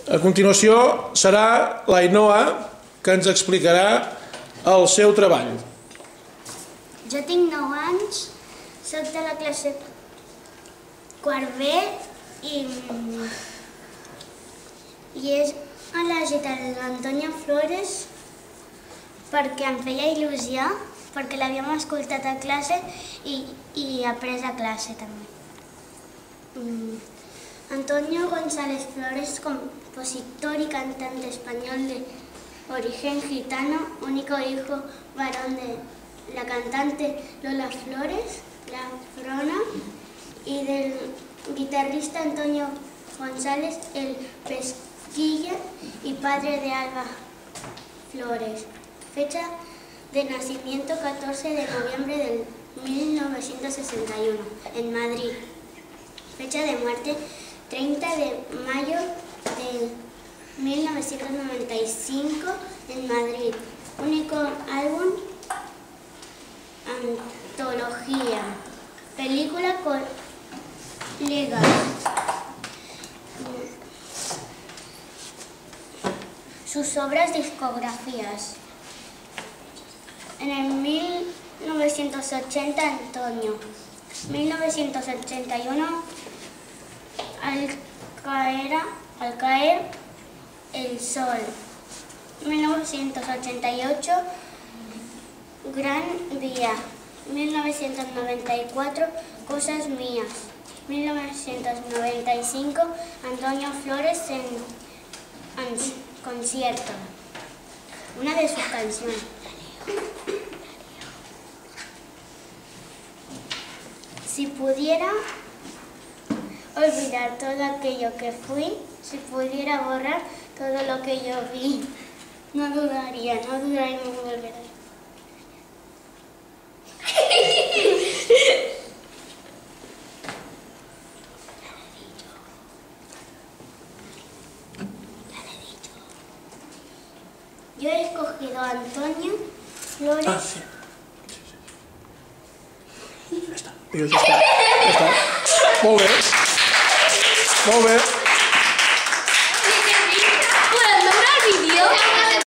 A continuació serà l'Ainoa que ens explicarà el seu treball. Jo tinc 9 anys, soc de la classe quart B i he elegit l'Antonio Flores perquè em feia il·lusió, perquè l'havíem escoltat a classe i après a clase també. Antonio González Flores, compositor y cantante español de origen gitano, único hijo varón de la cantante Lola Flores, la Frona, y del guitarrista Antonio González, el Pesquilla, y padre de Alba Flores. Fecha de nacimiento 14 de noviembre del 1961 en Madrid. Fecha de muerte 30 de mayo de 1995 en Madrid. Único álbum, antología, película Colegas. Sus obras discografías. En el 1980 Antonio, 1981 Al caer el sol, 1988 Gran Vía, 1994 Cosas mías, 1995 Antonio Flores en concierto, una de sus canciones. Si pudiera olvidar todo aquello que fui, si pudiera borrar todo lo que yo vi, no dudaría en volver. Yo he escogido a Antonio Flores. Sí. Ja està. Molt bé. Molt bé.